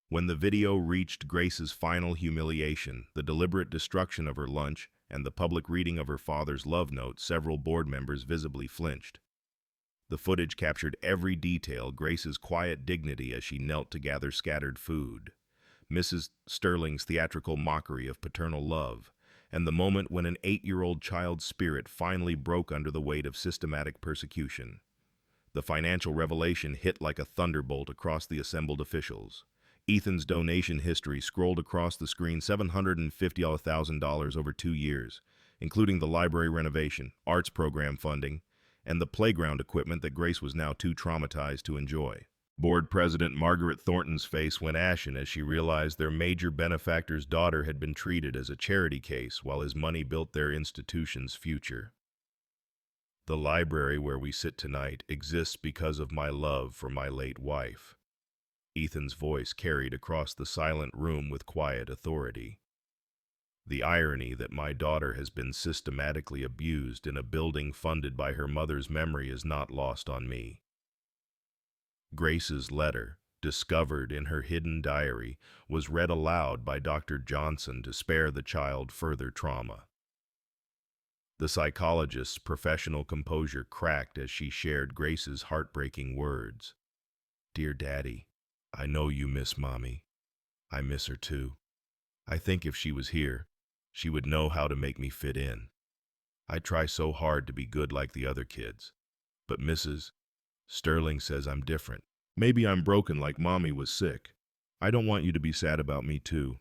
When the video reached Grace's final humiliation, the deliberate destruction of her lunch, and the public reading of her father's love note, several board members visibly flinched. The footage captured every detail, Grace's quiet dignity as she knelt to gather scattered food, Mrs. Sterling's theatrical mockery of paternal love, and the moment when an 8-year-old child's spirit finally broke under the weight of systematic persecution. The financial revelation hit like a thunderbolt across the assembled officials. Ethan's donation history scrolled across the screen: $750,000 over 2 years, including the library renovation, arts program funding, and the playground equipment that Grace was now too traumatized to enjoy. Board President Margaret Thornton's face went ashen as she realized their major benefactor's daughter had been treated as a charity case while his money built their institution's future. The library where we sit tonight exists because of my love for my late wife. Ethan's voice carried across the silent room with quiet authority. The irony that my daughter has been systematically abused in a building funded by her mother's memory is not lost on me. Grace's letter, discovered in her hidden diary, was read aloud by Dr. Johnson to spare the child further trauma. The psychologist's professional composure cracked as she shared Grace's heartbreaking words. "Dear Daddy, I know you miss Mommy. I miss her too. I think if she was here, she would know how to make me fit in. I try so hard to be good like the other kids, but Mrs. Sterling says I'm different. Maybe I'm broken like Mommy was sick. I don't want you to be sad about me too.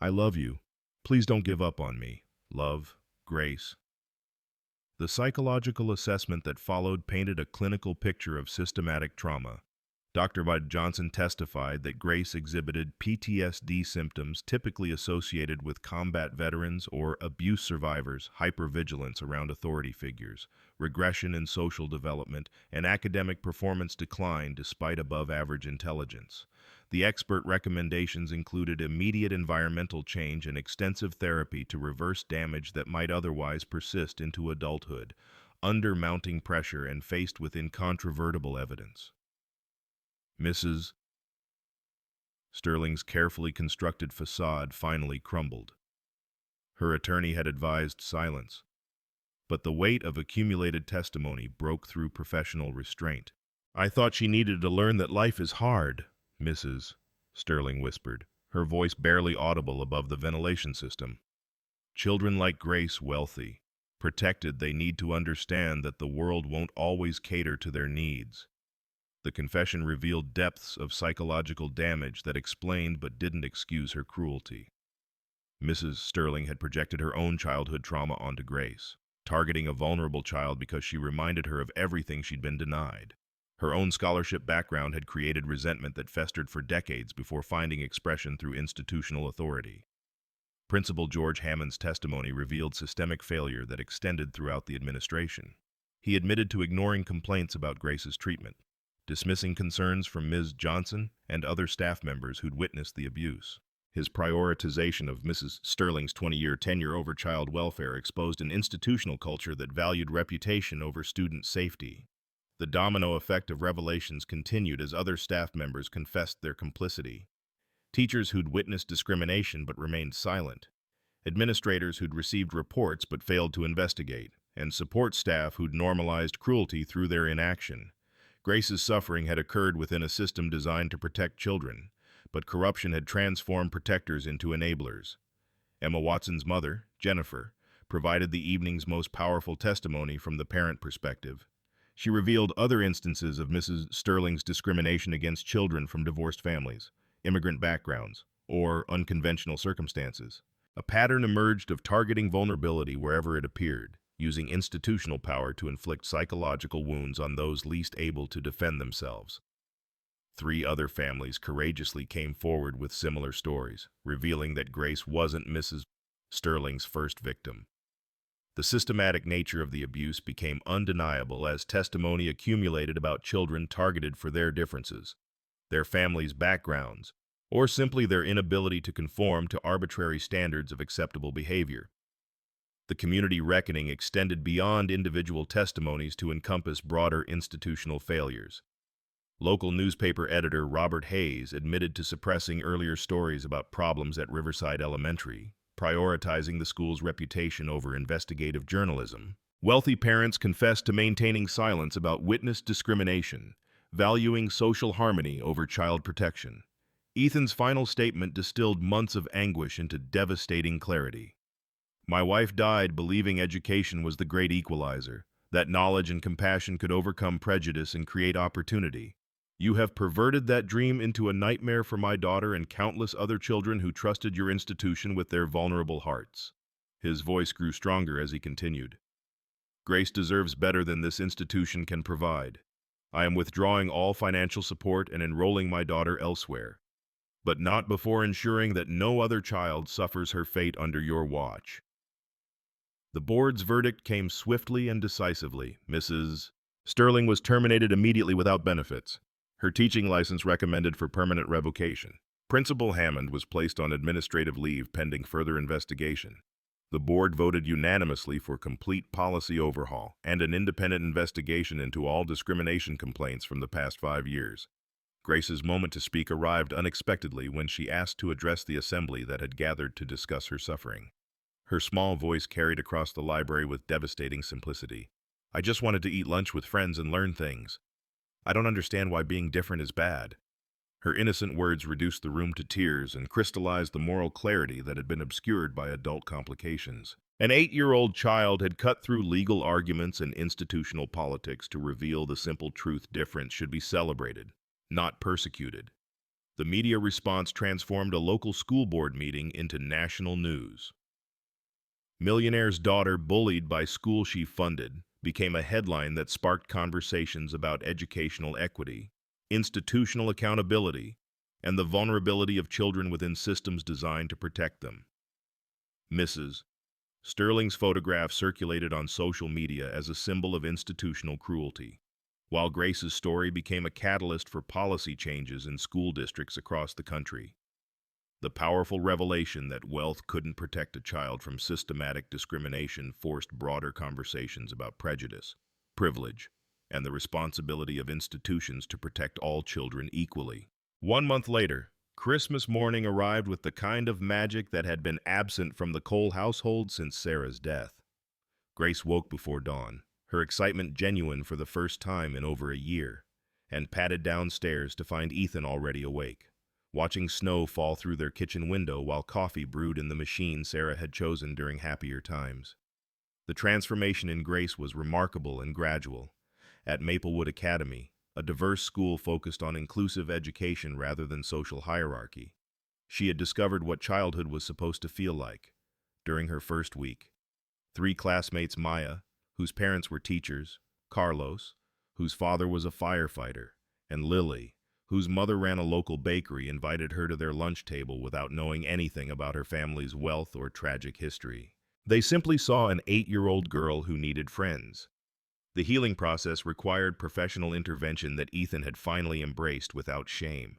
I love you. Please don't give up on me. Love, Grace." The psychological assessment that followed painted a clinical picture of systematic trauma. Dr. Bud Johnson testified that Grace exhibited PTSD symptoms typically associated with combat veterans or abuse survivors, hypervigilance around authority figures, regression in social development, and academic performance decline despite above-average intelligence. The expert recommendations included immediate environmental change and extensive therapy to reverse damage that might otherwise persist into adulthood, under mounting pressure and faced with incontrovertible evidence. Mrs. Sterling's carefully constructed facade finally crumbled. Her attorney had advised silence, but the weight of accumulated testimony broke through professional restraint. "I thought she needed to learn that life is hard," Mrs. Sterling whispered, her voice barely audible above the ventilation system. "Children like Grace, wealthy, protected, they need to understand that the world won't always cater to their needs." The confession revealed depths of psychological damage that explained but didn't excuse her cruelty. Mrs. Sterling had projected her own childhood trauma onto Grace, targeting a vulnerable child because she reminded her of everything she'd been denied. Her own scholarship background had created resentment that festered for decades before finding expression through institutional authority. Principal George Hammond's testimony revealed systemic failure that extended throughout the administration. He admitted to ignoring complaints about Grace's treatment, dismissing concerns from Ms. Johnson and other staff members who'd witnessed the abuse. His prioritization of Mrs. Sterling's 20-year tenure over child welfare exposed an institutional culture that valued reputation over student safety. The domino effect of revelations continued as other staff members confessed their complicity. Teachers who'd witnessed discrimination but remained silent, administrators who'd received reports but failed to investigate, and support staff who'd normalized cruelty through their inaction. Grace's suffering had occurred within a system designed to protect children, but corruption had transformed protectors into enablers. Emma Watson's mother, Jennifer, provided the evening's most powerful testimony from the parent perspective. She revealed other instances of Mrs. Sterling's discrimination against children from divorced families, immigrant backgrounds, or unconventional circumstances. A pattern emerged of targeting vulnerability wherever it appeared, using institutional power to inflict psychological wounds on those least able to defend themselves. 3 other families courageously came forward with similar stories, revealing that Grace wasn't Mrs. Sterling's first victim. The systematic nature of the abuse became undeniable as testimony accumulated about children targeted for their differences, their families' backgrounds, or simply their inability to conform to arbitrary standards of acceptable behavior. The community reckoning extended beyond individual testimonies to encompass broader institutional failures. Local newspaper editor Robert Hayes admitted to suppressing earlier stories about problems at Riverside Elementary, prioritizing the school's reputation over investigative journalism. Wealthy parents confessed to maintaining silence about witness discrimination, valuing social harmony over child protection. Ethan's final statement distilled months of anguish into devastating clarity. My wife died believing education was the great equalizer, that knowledge and compassion could overcome prejudice and create opportunity. You have perverted that dream into a nightmare for my daughter and countless other children who trusted your institution with their vulnerable hearts. His voice grew stronger as he continued. Grace deserves better than this institution can provide. I am withdrawing all financial support and enrolling my daughter elsewhere, but not before ensuring that no other child suffers her fate under your watch. The board's verdict came swiftly and decisively. Mrs. Sterling was terminated immediately without benefits. Her teaching license recommended for permanent revocation. Principal Hammond was placed on administrative leave pending further investigation. The board voted unanimously for complete policy overhaul and an independent investigation into all discrimination complaints from the past 5 years. Grace's moment to speak arrived unexpectedly when she asked to address the assembly that had gathered to discuss her suffering. Her small voice carried across the library with devastating simplicity. I just wanted to eat lunch with friends and learn things. I don't understand why being different is bad. Her innocent words reduced the room to tears and crystallized the moral clarity that had been obscured by adult complications. An 8-year-old child had cut through legal arguments and institutional politics to reveal the simple truth: difference should be celebrated, not persecuted. The media response transformed a local school board meeting into national news. Millionaire's daughter bullied by school she funded became a headline that sparked conversations about educational equity, institutional accountability, and the vulnerability of children within systems designed to protect them. Mrs. Sterling's photograph circulated on social media as a symbol of institutional cruelty, while Grace's story became a catalyst for policy changes in school districts across the country. The powerful revelation that wealth couldn't protect a child from systematic discrimination forced broader conversations about prejudice, privilege, and the responsibility of institutions to protect all children equally. 1 month later, Christmas morning arrived with the kind of magic that had been absent from the Cole household since Sarah's death. Grace woke before dawn, her excitement genuine for the first time in over a year, and padded downstairs to find Ethan already awake, watching snow fall through their kitchen window while coffee brewed in the machine Sarah had chosen during happier times. The transformation in Grace was remarkable and gradual. At Maplewood Academy, a diverse school focused on inclusive education rather than social hierarchy, she had discovered what childhood was supposed to feel like. During her first week, 3 classmates: Maya, whose parents were teachers; Carlos, whose father was a firefighter; and Lily, whose mother ran a local bakery, invited her to their lunch table without knowing anything about her family's wealth or tragic history. They simply saw an 8-year-old girl who needed friends. The healing process required professional intervention that Ethan had finally embraced without shame.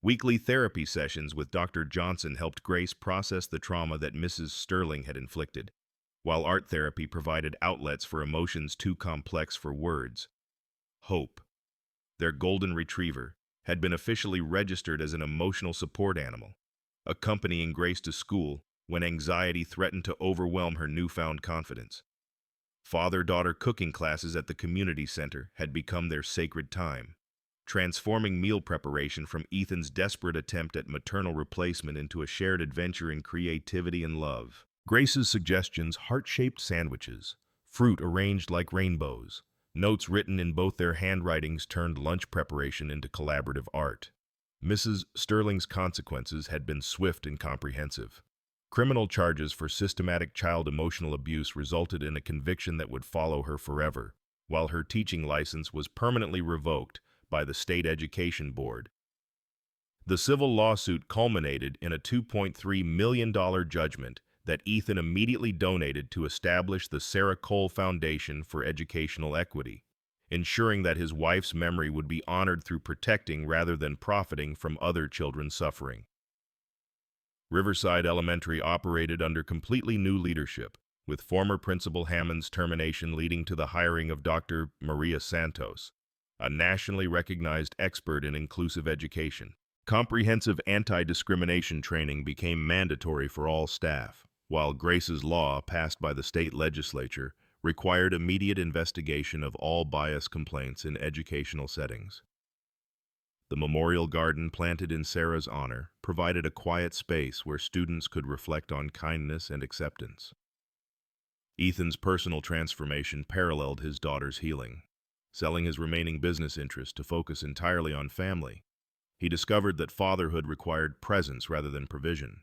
Weekly therapy sessions with Dr. Johnson helped Grace process the trauma that Mrs. Sterling had inflicted, while art therapy provided outlets for emotions too complex for words. Hope, their golden retriever, had been officially registered as an emotional support animal, accompanying Grace to school when anxiety threatened to overwhelm her newfound confidence. Father-daughter cooking classes at the community center had become their sacred time, transforming meal preparation from Ethan's desperate attempt at maternal replacement into a shared adventure in creativity and love. Grace's suggestions: heart-shaped sandwiches, fruit arranged like rainbows, notes written in both their handwritings turned lunch preparation into collaborative art. Mrs. Sterling's consequences had been swift and comprehensive. Criminal charges for systematic child emotional abuse resulted in a conviction that would follow her forever, while her teaching license was permanently revoked by the State Education Board. The civil lawsuit culminated in a $2.3 million judgment that Ethan immediately donated to establish the Sarah Cole Foundation for Educational Equity, ensuring that his wife's memory would be honored through protecting rather than profiting from other children's suffering. Riverside Elementary operated under completely new leadership, with former Principal Hammond's termination leading to the hiring of Dr. Maria Santos, a nationally recognized expert in inclusive education. Comprehensive anti-discrimination training became mandatory for all staff, while Grace's law, passed by the state legislature, required immediate investigation of all bias complaints in educational settings. The memorial garden planted in Sarah's honor provided a quiet space where students could reflect on kindness and acceptance. Ethan's personal transformation paralleled his daughter's healing. Selling his remaining business interests to focus entirely on family, he discovered that fatherhood required presence rather than provision.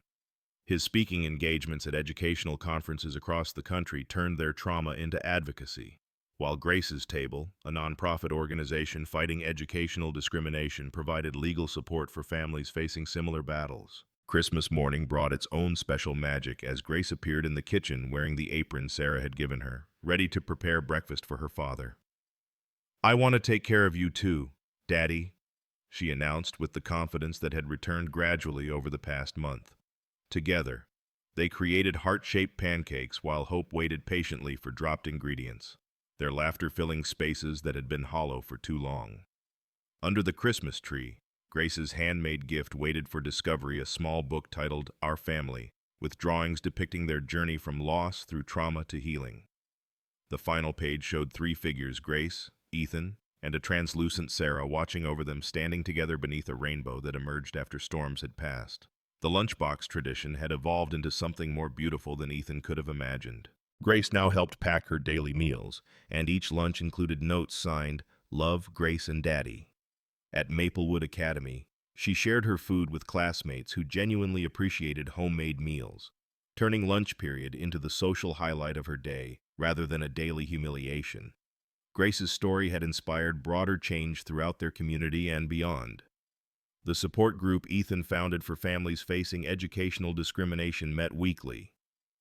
His speaking engagements at educational conferences across the country turned their trauma into advocacy, while Grace's Table, a nonprofit organization fighting educational discrimination, provided legal support for families facing similar battles. Christmas morning brought its own special magic as Grace appeared in the kitchen wearing the apron Sarah had given her, ready to prepare breakfast for her father. "I want to take care of you too, Daddy," she announced with the confidence that had returned gradually over the past month. Together, they created heart-shaped pancakes while Hope waited patiently for dropped ingredients, their laughter filling spaces that had been hollow for too long. Under the Christmas tree, Grace's handmade gift waited for discovery, a small book titled Our Family, with drawings depicting their journey from loss through trauma to healing. The final page showed 3 figures: Grace, Ethan, and a translucent Sarah, watching over them, standing together beneath a rainbow that emerged after storms had passed. The lunchbox tradition had evolved into something more beautiful than Ethan could have imagined. Grace now helped pack her daily meals, and each lunch included notes signed, "Love, Grace, and Daddy." At Maplewood Academy, she shared her food with classmates who genuinely appreciated homemade meals, turning lunch period into the social highlight of her day rather than a daily humiliation. Grace's story had inspired broader change throughout their community and beyond. The support group Ethan founded for families facing educational discrimination met weekly,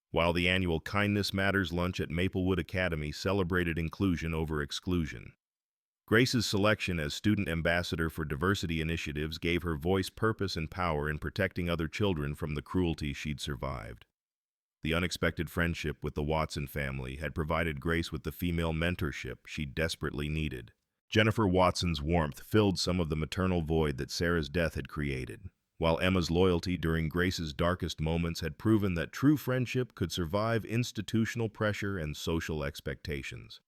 while the annual Kindness Matters lunch at Maplewood Academy celebrated inclusion over exclusion. Grace's selection as student ambassador for diversity initiatives gave her voice purpose and power in protecting other children from the cruelty she'd survived. The unexpected friendship with the Watson family had provided Grace with the female mentorship she desperately needed. Jennifer Watson's warmth filled some of the maternal void that Sarah's death had created, while Emma's loyalty during Grace's darkest moments had proven that true friendship could survive institutional pressure and social expectations.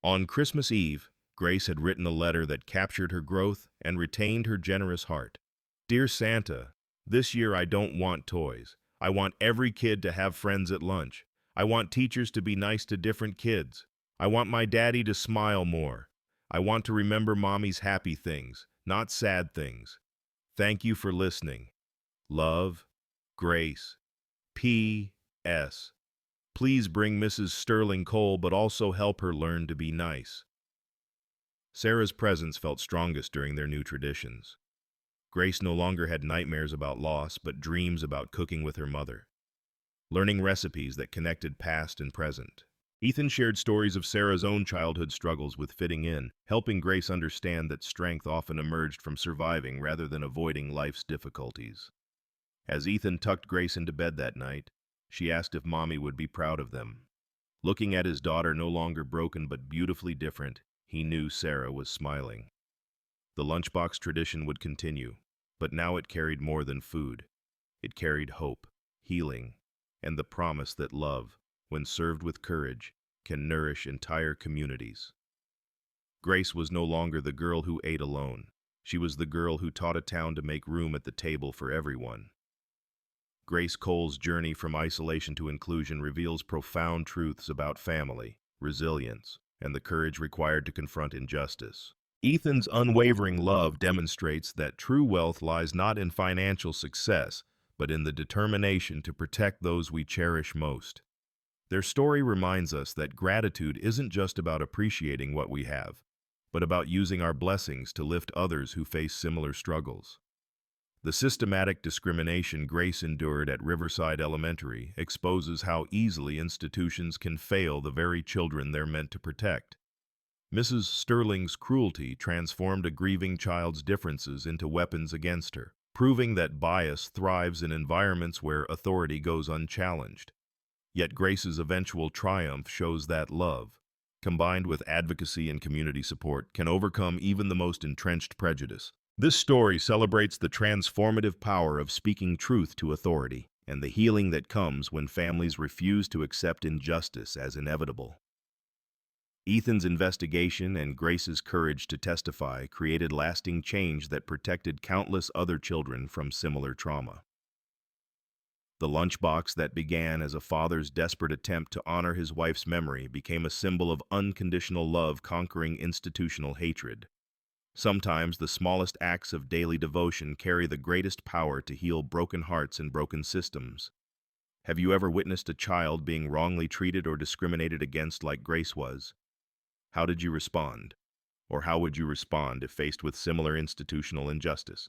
On Christmas Eve, Grace had written a letter that captured her growth and retained her generous heart. "Dear Santa, this year I don't want toys. I want every kid to have friends at lunch. I want teachers to be nice to different kids. I want my daddy to smile more. I want to remember mommy's happy things, not sad things. Thank you for listening. Love, Grace. P.S. Please bring Mrs. Sterling Cole, but also help her learn to be nice." Sarah's presence felt strongest during their new traditions. Grace no longer had nightmares about loss, but dreams about cooking with her mother, learning recipes that connected past and present. Ethan shared stories of Sarah's own childhood struggles with fitting in, helping Grace understand that strength often emerged from surviving rather than avoiding life's difficulties. As Ethan tucked Grace into bed that night, she asked if Mommy would be proud of them. Looking at his daughter no longer broken but beautifully different, he knew Sarah was smiling. The lunchbox tradition would continue, but now it carried more than food. It carried hope, healing, and the promise that love, when served with courage, can nourish entire communities. Grace was no longer the girl who ate alone. She was the girl who taught a town to make room at the table for everyone. Grace Cole's journey from isolation to inclusion reveals profound truths about family, resilience, and the courage required to confront injustice. Ethan's unwavering love demonstrates that true wealth lies not in financial success, but in the determination to protect those we cherish most. Their story reminds us that gratitude isn't just about appreciating what we have, but about using our blessings to lift others who face similar struggles. The systematic discrimination Grace endured at Riverside Elementary exposes how easily institutions can fail the very children they're meant to protect. Mrs. Sterling's cruelty transformed a grieving child's differences into weapons against her, proving that bias thrives in environments where authority goes unchallenged. Yet Grace's eventual triumph shows that love, combined with advocacy and community support, can overcome even the most entrenched prejudice. This story celebrates the transformative power of speaking truth to authority and the healing that comes when families refuse to accept injustice as inevitable. Ethan's investigation and Grace's courage to testify created lasting change that protected countless other children from similar trauma. The lunchbox that began as a father's desperate attempt to honor his wife's memory became a symbol of unconditional love conquering institutional hatred. Sometimes the smallest acts of daily devotion carry the greatest power to heal broken hearts and broken systems. Have you ever witnessed a child being wrongly treated or discriminated against like Grace was? How did you respond? Or how would you respond if faced with similar institutional injustice?